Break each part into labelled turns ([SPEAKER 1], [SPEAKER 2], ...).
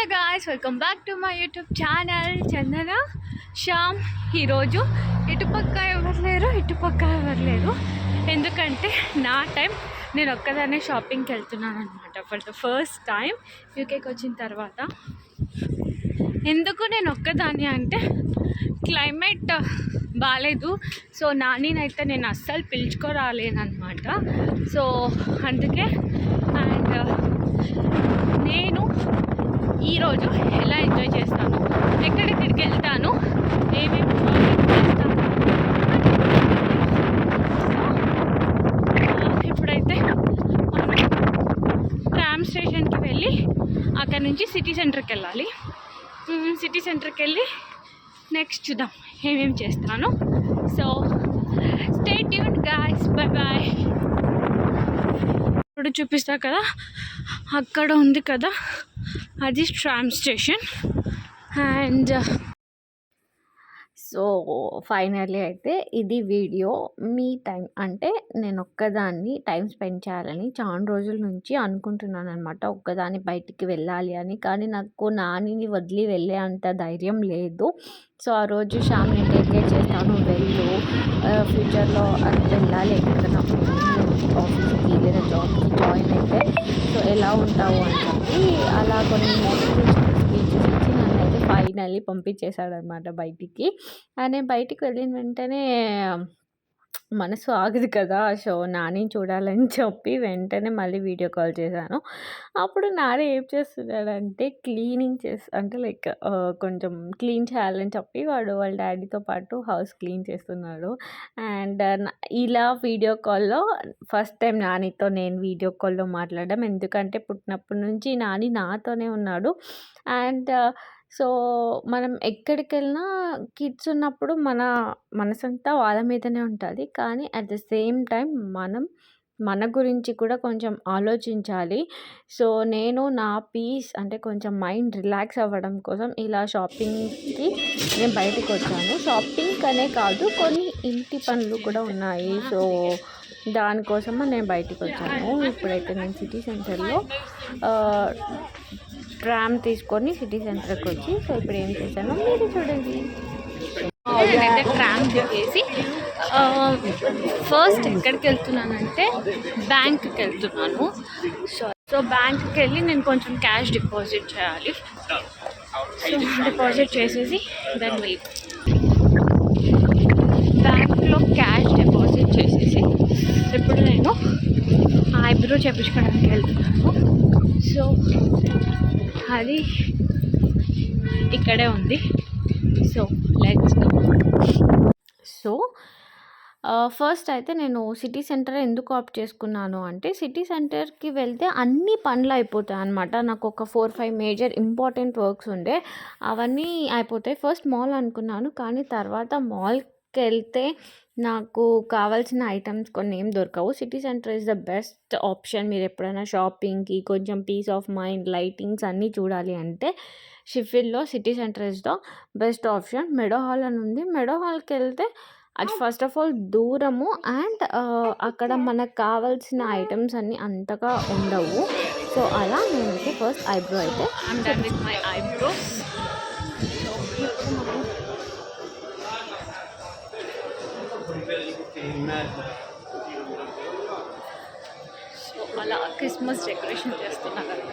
[SPEAKER 1] Hello guys, welcome back to my YouTube channel Chandana Shyam. ఈరోజు ఇటుపక్క ఎవరు లేరు ఎందుకంటే నా టైం నేను ఒక్కదాన్నే షాపింగ్కి వెళ్తున్నాను అనమాట. ఫర్ ద ఫస్ట్ టైం యూకేకి వచ్చిన తర్వాత. ఎందుకు నేను ఒక్కదాన్ని అంటే క్లైమేట్ బాగాలేదు, సో నానినైతే నేను అస్సలు పిలుచుకోరాలేనమాట. సో అందుకే అండ్ నేను ఈరోజు ఎలా ఎంజాయ్ చేస్తాను, ఎక్కడెక్కడికి వెళ్తాను, ఏమేమి షాపింగ్ చేస్తాను. ఇప్పుడైతే ట్రామ్ స్టేషన్కి వెళ్ళి అక్కడ నుంచి సిటీ సెంటర్కి వెళ్ళాలి. సిటీ సెంటర్కి వెళ్ళి నెక్స్ట్ చూద్దాం ఏమేమి చేస్తాను. So stay tuned guys, bye bye. ఇప్పుడు చూపిస్తా కదా, అక్కడ ఉంది కదా అది tram station. And so finally అయితే ఇది వీడియో మీ టైం అంటే నేను ఒక్కదాన్ని టైం స్పెండ్ చేయాలని చాలా రోజుల నుంచి అనుకుంటున్నాను అనమాట. ఒక్కదాన్ని బయటికి వెళ్ళాలి అని, కానీ నాకు నానిని వదిలి వెళ్ళే అంత ధైర్యం లేదు. సో ఆ రోజు శ్యామ్ని టేక్ కేర్ చేస్తాను, వెళ్ళు, ఫ్యూచర్లో అది వెళ్ళాలి ఎక్కడికైనా ఆఫీస్కి లేదా జాబ్కి జాయిన్ అయితే సో ఎలా ఉంటావు అని చెప్పి అలా కొన్ని మోటివేషనల్ స్పీచెస్ ఇచ్చి నన్ను అయితే ఫైనల్లీ పంపించేశాడనమాట బయటికి. నేను బయటికి వెళ్ళిన వెంటనే మనసు ఆగదు కదా, సో నాని చూడాలని చెప్పి వెంటనే మళ్ళీ వీడియో కాల్ చేశాను. అప్పుడు నాని ఏం చేస్తున్నాడంటే క్లీనింగ్ అంటే లైక్ కొంచెం క్లీన్ చేయాలని చెప్పి వాడు వాళ్ళ డాడీతో పాటు హౌస్ క్లీన్ చేస్తున్నాడు. అండ్ ఇలా వీడియో కాల్లో ఫస్ట్ టైం నానితో నేను వీడియో కాల్లో మాట్లాడడం, ఎందుకంటే పుట్టినప్పటి నుంచి నాని నాతోనే ఉన్నాడు. అండ్ సో మనం ఎక్కడికెళ్ళినా కిడ్స్ ఉన్నప్పుడు మన మనసంతా వాళ్ళ మీదనే ఉంటుంది, కానీ అట్ ద సేమ్ టైం మన గురించి కూడా కొంచెం ఆలోచించాలి. సో నేను నా పీస్ అంటే కొంచెం మైండ్ రిలాక్స్ అవ్వడం కోసం ఇలా షాపింగ్కి నేను బయటకు వచ్చాను. షాపింగ్ అనే కాదు, కొన్ని ఇంటి పనులు కూడా ఉన్నాయి. సో దానికోసం నేను బయటకు వచ్చాను. ఇప్పుడైతే నేను సిటీ సెంటర్లో ట్రామ్ తీసుకొని సిటీ సెంటర్కి వచ్చి, సో ఇప్పుడు ఏం చేశాను మీరు చూడండి. నేనైతే ట్రామ్ దిగేసి ఫస్ట్ ఎక్కడికి వెళ్తున్నానంటే బ్యాంక్కి వెళ్తున్నాను. సో బ్యాంక్కి వెళ్ళి నేను కొంచెం క్యాష్ డిపాజిట్ చేయాలి. సో డిపాజిట్ చేసేసి దాన్ని వెళ్ళి బ్యాంక్లో క్యాష్ డిపాజిట్ చేసేసి ఇప్పుడు నేను ఐబ్రో చేయించుకోవడానికి వెళ్తున్నాను. సో అది ఇక్కడే ఉంది. So let's go. So first అయితే నేను సిటీ సెంటర్ ఎందుకు ఆప్ట్ చేసుకున్నాను అంటే, సిటీ సెంటర్కి వెళ్తే అన్ని పనులు అయిపోతాయి అన్నమాట. నాకు ఒక 4-5 మేజర్ ఇంపార్టెంట్ వర్క్స్ ఉండే, అవన్నీ అయిపోతాయి. ఫస్ట్ మాల్ అనుకున్నాను, కానీ తర్వాత మాల్కి వెళ్తే నాకు కావాల్సిన ఐటమ్స్ కొన్ని ఏం దొరకవు. City centre is the best option. మీరు ఎప్పుడైనా షాపింగ్కి కొంచెం పీస్ ఆఫ్ మైండ్, లైటింగ్స్ అన్నీ చూడాలి అంటే షిఫిల్లో city centre is the best option. Meadow Hall అని ఉంది. మెడో హాల్కి వెళ్తే అది ఫస్ట్ ఆఫ్ ఆల్ దూరము, అండ్ అక్కడ మనకు కావాల్సిన ఐటమ్స్ అన్నీ అంతగా ఉండవు. సో అలా నేనైతే ఫస్ట్ ఐబ్రో అయితే మై ఐబ్రోస్. సో అలా క్రిస్మస్ డెకరేషన్ చేస్తున్నా కదా.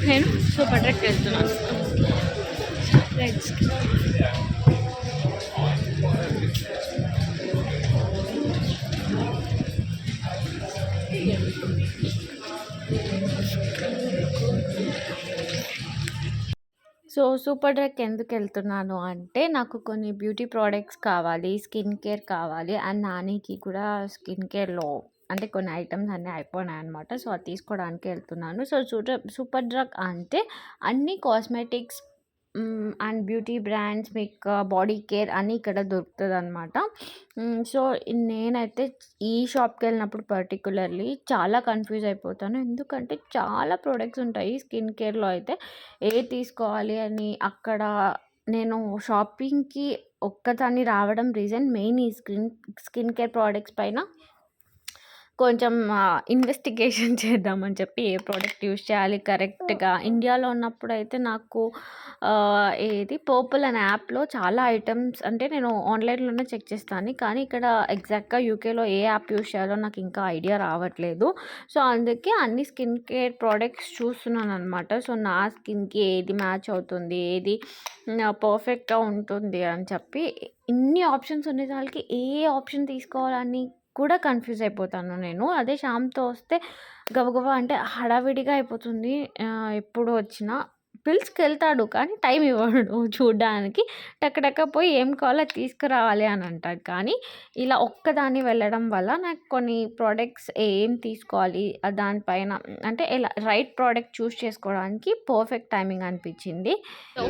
[SPEAKER 1] నేను సూపర్ ట్రక్ వెళ్తున్నాను. సో సూపర్ డ్రగ్ ఎందుకు వెళ్తున్నాను అంటే, నాకు కొన్ని బ్యూటీ ప్రోడక్ట్స్ కావాలి, స్కిన్ కేర్ కావాలి, అండ్ నానికి కూడా స్కిన్ కేర్లో అంటే కొన్ని ఐటమ్స్ అన్నీ అయిపోయినాయి అనమాట. సో అది తీసుకోవడానికి వెళ్తున్నాను. సో సూపర్ డ్రగ్ అంటే అన్ని కాస్మెటిక్స్ అండ్ బ్యూటీ బ్రాండ్స్, మీకు బాడీ కేర్ అన్నీ ఇక్కడ దొరుకుతుంది అనమాట. సో నేనైతే ఈ షాప్కి వెళ్ళినప్పుడు పర్టికులర్లీ చాలా కన్ఫ్యూజ్ అయిపోతాను, ఎందుకంటే చాలా ప్రోడక్ట్స్ ఉంటాయి స్కిన్ కేర్లో అయితే. ఏ తీసుకోవాలి అని అక్కడ నేను షాపింగ్కి ఒక్కదాన్ని రావడం రీజన్ మెయిన్ ఈ స్కిన్ కేర్ ప్రొడక్ట్స్ పైన కొంచెం ఇన్వెస్టిగేషన్ చేద్దామని చెప్పి ఏ ప్రోడక్ట్ యూజ్ చేయాలి కరెక్ట్‌గా. ఇండియాలో ఉన్నప్పుడైతే నాకు ఏది పర్పుల్ అనే యాప్‌లో చాలా ఐటెమ్స్ అంటే నేను ఆన్‌లైన్‌లోనే చెక్ చేస్తాను. కానీ ఇక్కడ ఎగ్జాక్ట్‌గా యూకేలో ఏ యాప్ యూజ్ చేయాలో నాకు ఇంకా ఐడియా రావట్లేదు. సో, అందుకే అన్ని స్కిన్ కేర్ ప్రొడక్ట్స్ చూస్తున్నాననమాట. సో, నా స్కిన్‌కి ఏది మ్యాచ్ అవుతుంది, ఏది పర్ఫెక్ట్‌గా ఉంటుంది అని చెప్పి ఇన్ని ఆప్షన్స్ ఉండేసరికి ఏ ఆప్షన్ తీసుకోవాలని కూడా కన్‌ఫ్యూజ్ అయిపోతాను నేను. అదే శ్యామ్‌తో వస్తే గబగబా అంటే హడావిడిగా అయిపోతుంది. ఎప్పుడు వచ్చినా పిలుచుకెళ్తాడు కానీ టైం ఇవ్వడు చూడ్డానికి. టక టక పోయి ఏం కావాలో అది తీసుకురావాలి అని అంటాడు. కానీ ఇలా ఒక్కదాన్ని వెళ్ళడం వల్ల నాకు కొన్ని ప్రొడక్ట్స్ ఏం తీసుకోవాలి దానిపైన అంటే ఇలా రైట్ ప్రోడక్ట్ చూస్ చేసుకోవడానికి పర్ఫెక్ట్ టైమింగ్ అనిపించింది. సో,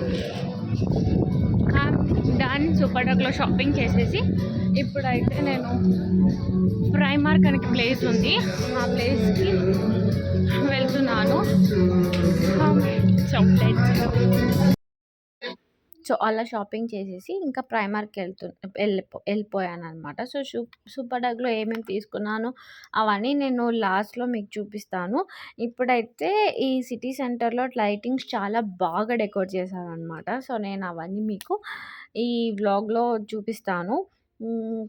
[SPEAKER 1] డన్ సూపర్ డాగ్‌లో షాపింగ్ చేసేసి ఇప్పుడైతే నేను ప్రైమార్క్ అనే ప్లేస్ ఉంది. ఆ ప్లేస్‌కి వెళ్తున్నాను. సో, అలా షాపింగ్ చేసేసి ఇంకా ప్రైమార్క్‌కి వెళ్ళిపోయాననమాట. సో, సూపర్ డాగ్‌లో ఏమేమి తీసుకున్నానో అవన్నీ నేను లాస్ట్‌లో మీకు చూపిస్తాను. ఇప్పుడైతే ఈ సిటీ సెంటర్‌లో లైటింగ్స్ చాలా బాగా డెకరేట్ చేశారనమాట. సో, నేను అవన్నీ మీకు ఈ వ్లాగ్‌లో చూపిస్తాను. హ్మ్.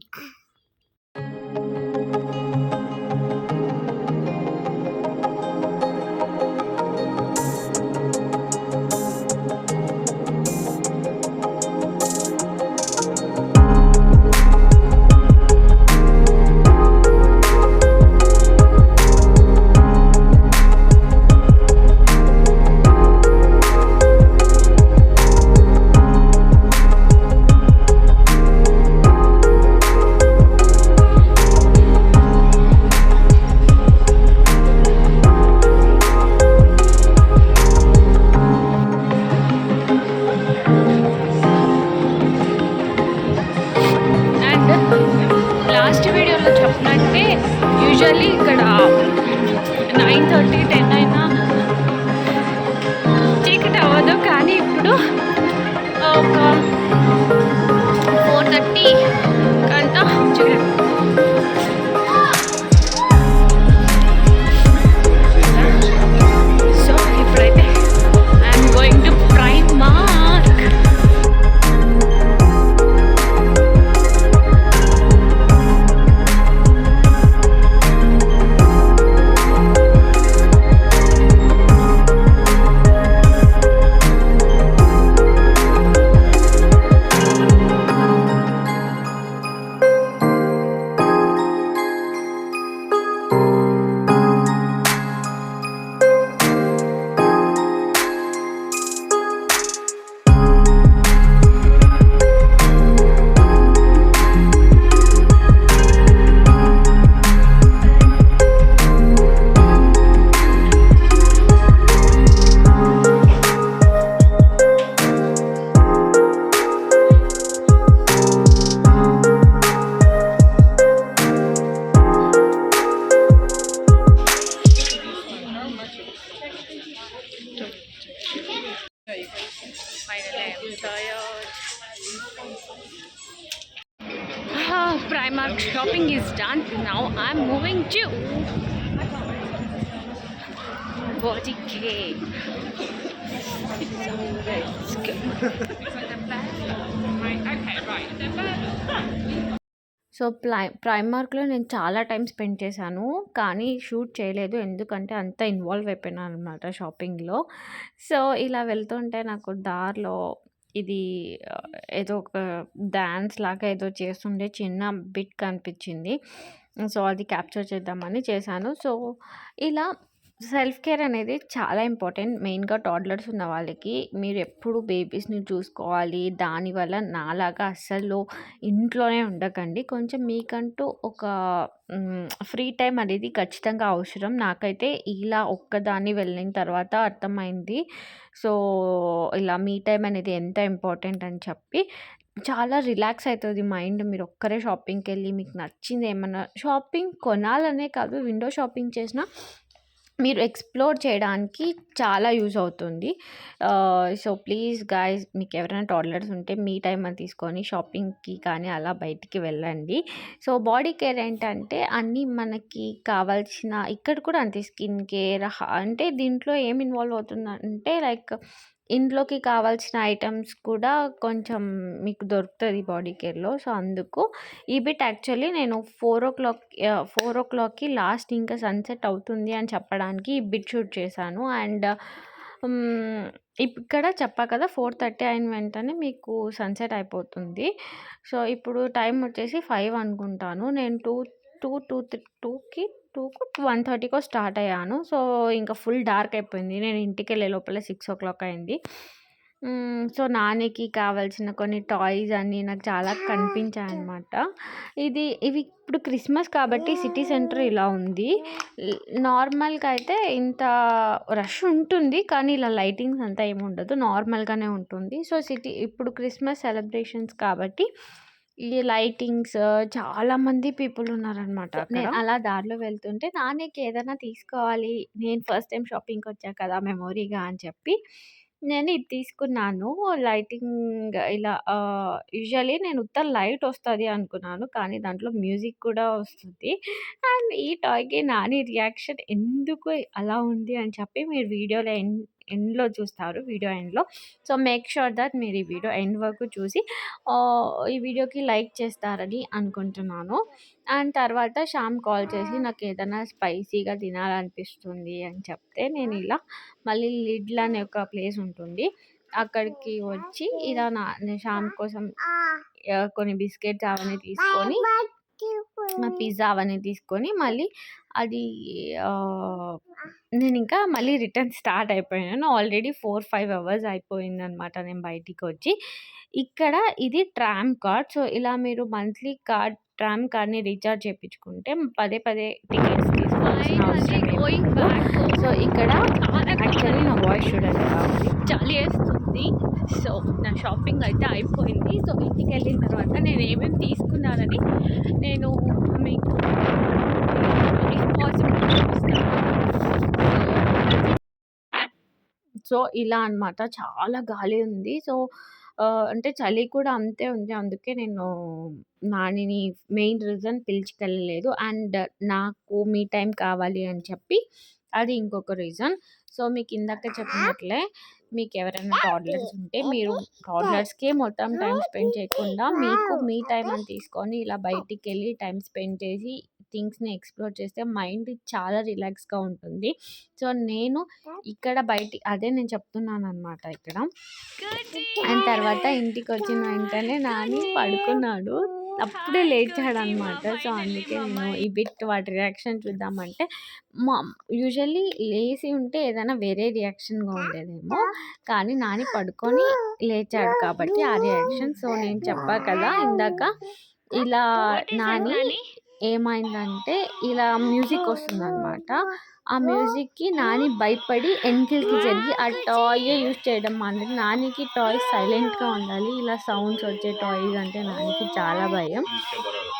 [SPEAKER 1] లాస్ట్ వీడియోలో చెప్పినట్టే యూజువల్లీ ఇక్కడ 9:30, 10 అయినా చీకటి అవ్వదు. కానీ ఇప్పుడు ఒక 4:30 కంతా చీకటి. సో ఇప్పుడైతే I'm going to Primark. Primark shopping is done. Now I'm moving to Body Cave. So let's go. So, ప్రైమార్క్‌లో నేను చాలా టైం స్పెండ్ చేశాను. కానీ షూట్ చేయలేదు. ఎందుకంటే అంత ఇన్వాల్వ్ అయిపోయాననమాట షాపింగ్‌లో. సో, ఇలా వెళ్తుంటే నాకు దారిలో ఇది ఏదో ఒక డాన్స్ లాగా ఏదో చేస్తుండే చిన్న బిట్ కనిపించింది. సో, అది క్యాప్చర్ చేద్దామని చేశాను. సో, ఇలా సెల్ఫ్ కేర్ అనేది చాలా ఇంపార్టెంట్. మెయిన్‌గా టాడ్లర్స్ ఉన్న వాళ్ళకి. మీరెప్పుడు బేబీస్‌ని చూసుకోవాలి. దానివల్ల నాలాగా అస్సలు ఇంట్లోనే ఉండకండి. కొంచెం మీకంటూ ఒక ఫ్రీ టైమ్ అనేది ఖచ్చితంగా అవసరం. నాకైతే ఇలా ఒక్కదాన్ని వెళ్ళిన తర్వాత అర్థమైంది. సో, ఇలా మీ టైమ్ అనేది ఎంత ఇంపార్టెంట్ అని చెప్పి. చాలా రిలాక్స్ అయితది మైండ్. మీరొక్కరే షాపింగ్‌కెళ్ళి మీకు నచ్చింది ఏమన్నా షాపింగ్ కొనాలనే కాదు, విండో షాపింగ్ చేసినా మీరు ఎక్స్‌ప్లోర్ చేయడానికి చాలా యూజ్ అవుతుంది. సో, ప్లీజ్ గైస్ మీకెవరైనా టోడ్లర్స్ ఉంటే మీ టైమ్ అని తీసుకొని షాపింగ్‌కి కానీ అలా బయటికి వెళ్ళండి. సో, బాడీ కేర్ ఏంటంటే అన్నీ మనకి కావాల్సిన ఇక్కడ కూడా అంతే స్కిన్ కేర్ అంటే దీంట్లో ఏం ఇన్వాల్వ్ అవుతుందంటే లైక్ ఇంట్లోకి కావాల్సిన ఐటెమ్స్ కూడా కొంచెం మీకు దొరుకుతది బాడీ కేర్‌లో. సో, అందుకు ఈ బిట్ యాక్చువల్లీ నేను 4:00కి లాస్ట్ ఇంకా సన్‌సెట్ అవుతుంది అని చెప్పడానికి ఈ బిట్ షూట్ చేశాను. అండ్ హ్మ్, ఇక్కడ చెప్పా కదా 4:30 అయిన వెంటనే మీకు సన్‌సెట్ అయిపోతుంది. సో, ఇప్పుడు టైం వచ్చేసి 5 అనుకుంటాను. నేను 2కి 1:30కో స్టార్ట్ అయ్యాను. సో, ఇంకా ఫుల్ డార్క్ అయిపోయింది. నేను ఇంటికెళ్ళే లోపల 6:00 అయింది. సో, నానికి కావాల్సిన కొన్ని టాయ్స్ అన్నీ నాకు చాలా కనిపించాయన్నమాట. ఇవి ఇప్పుడు క్రిస్మస్ కాబట్టి సిటీ సెంటర్ ఇలా ఉంది. నార్మల్‌గా అయితే ఇంత రష్ ఉంటుంది. కానీ ఇలా లైటింగ్స్ అంతా ఏముండదు. నార్మల్‌గానే ఉంటుంది. సో, ఇప్పుడు క్రిస్మస్ సెలబ్రేషన్స్ కాబట్టి ఈ లైటింగ్స్ చాలామంది పీపుల్ ఉన్నారనమాట అక్కడ. నేను అలా దారిలో వెళ్తుంటే నాన్నకి ఏదైనా తీసుకోవాలి. నేను ఫస్ట్ టైమ్ షాపింగ్‌కొచ్చా కదా! మెమొరీగా అని చెప్పి నేను ఇది తీసుకున్నాను. లైటింగ్ ఇలా యూజువల్లీ నేను ఉత్త లైట్ వస్తది అనుకున్నాను. కానీ దాంట్లో మ్యూజిక్ కూడా వస్తుంది. అండ్ ఈ టాయ్‌కి నాని రియాక్షన్ ఎందుకు అలా ఉంది అని చెప్పి మీరు వీడియోలో ఎండ్‌లో చూస్తారు. వీడియో ఎండ్‌లో. సో, మేక్ ష్యూర్ థట్ మీరు ఈ వీడియో ఎండ్ వరకు చూసి ఈ వీడియోకి లైక్ చేస్తారని అనుకుంటున్నాను. అండ్ తర్వాత శ్యామ్ కాల్ చేసి నాకేదైనా స్పైసీగా తినాలనిపిస్తుంది అని చెప్తే నేను ఇలా మళ్ళీ లిడ్ల్ అనే ఒక ప్లేస్ ఉంటుంది. అక్కడికి వచ్చి ఇలా నేను శ్యామ్ కోసం కొన్ని బిస్కెట్స్ అవన్నీ తీసుకొని పిజ్జా అవన్నీ తీసుకొని మళ్ళీ అది నేనింకా మళ్ళీ రిటర్న్ స్టార్ట్ అయిపోయాను. ఆల్రెడీ 4, 5 అవర్స్ అయిపోయిందనమాట నేను బయటికొచ్చి. ఇక్కడ ఇది ట్రామ్ కార్డ్. సో, ఇలా మీరు మంత్లీ ట్రామ్ కార్డ్‌ని రీచార్జ్ చేపించుకుంటే పదే పదే టికెట్స్ తీసుకోవాల్సిన అవసరం ఏమీ ఉండదు. సో, ఇక్కడ యాక్చువల్లీ నా వాయిస్ చూడండి ఎలా ఉంది. చలేస్తుంది. సో, నా షాపింగ్ అయితే అయిపోయింది. సో, ఇంటికెళ్ళిన తర్వాత నేను ఏమేమి తీసుకున్నానని నేను మీకు ఇఫ్ పాసిబుల్ చూపిస్తాను. సో, ఇలా అనమాట. చాలా గాలి ఉంది. సో, అంటే చలి కూడా అంతే ఉంది. అందుకే నేను నానిని మెయిన్ రీజన్ పిలుచుకెళ్ళలేదు. అండ్ నాకు మీ టైమ్ కావాలి అని చెప్పి అది ఇంకొక రీజన్. సో, మీకిందాక చెప్పినట్లే మీకెవరైనా టోడ్లర్స్ ఉంటే మీరు టోడ్లర్స్‌కే మొత్తం టైమ్ స్పెండ్ చేయకుండా మీకు మీ టైమ్ అని తీసుకొని ఇలా బయటికెళ్ళి టైమ్ స్పెండ్ చేసి థింగ్స్‌ని ఎక్స్‌ప్లోర్ చేస్తే మైండ్ చాలా రిలాక్స్‌గా ఉంటుంది. సో, నేను ఇక్కడ అదే నేను చెప్తున్నాననమాట ఇక్కడ. అండ్ తర్వాత ఇంటికొచ్చిన వెంటనే నాని పడుకున్నాడు. అప్పుడే లేచాడనమాట. సో, అందుకే నేను ఈ బిట్ వాడి రియాక్షన్ చూద్దామంటే మా యూజువల్లీ లేసి ఉంటే ఏదైనా వేరే రియాక్షన్‌గా ఉండేదేమో. కానీ నాని పడుకొని లేచాడు కాబట్టి ఆ రియాక్షన్. సో, నేను చెప్పా కదా ఇందాక ఇలా నాని ఏమైందంటే ఇలా మ్యూజిక్ వస్తుందనమాట. ఆ మ్యూజిక్‌కి నాని భయపడి ఎనకలికి జరిగి ఆ టాయ్ యూజ్ చేయడం మానేసి నానికి టాయ్స్ సైలెంట్‌గా ఉండాలి. ఇలా సౌండ్స్ వచ్చే టాయ్స్ అంటే నానికి చాలా భయం.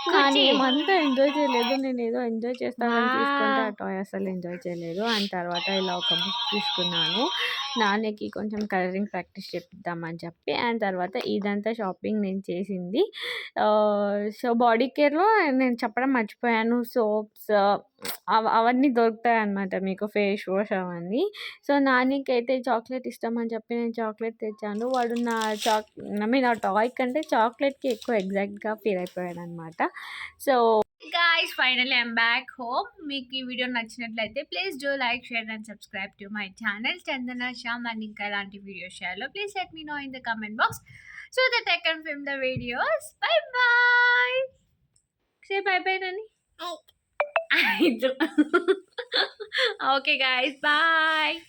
[SPEAKER 1] కానీ ఏమంతా ఎంజాయ్ చేయలేదు. నేనేదో ఎంజాయ్ చేస్తానని తీసుకుంటే ఆ టాయ్ అసలు ఎంజాయ్ చేయలేదు. అండ్ తర్వాత ఇలా ఒక బుక్ తీసుకున్నాను. నాన్నకి కొంచెం కలరింగ్ ప్రాక్టీస్ చేపిద్దామని చెప్పి. అండ్ తర్వాత ఇదంతా షాపింగ్ నేను చేసింది. సో, బాడీ కేర్‌లో నేను చెప్పడం మర్చిపోయాను. సోప్స్ అవన్నీ దొరుకుతాయన్నమాట మీకు ఫేస్ వాష్ అవన్నీ. సో, నానికైతే చాక్లెట్ ఇష్టమని చెప్పి నేను చాక్లెట్ తెచ్చాను. వాడు నా ఆ టాయ్ కంటే చాక్లెట్‌కి ఎక్కువ ఎగ్జాక్ట్‌గా ఫీల్ అయిపోయాడన్నమాట. So, guys finally I am back home. మీకు ఈ వీడియో నచ్చినట్లయితే please do like, share and subscribe to my channel Chandana Shyam. And ఇంకా ఎలాంటి వీడియోస్ చేయాలో please let me know in the comment box so that I can film the videos. Bye bye. Say bye bye Nani. Okay guys, bye.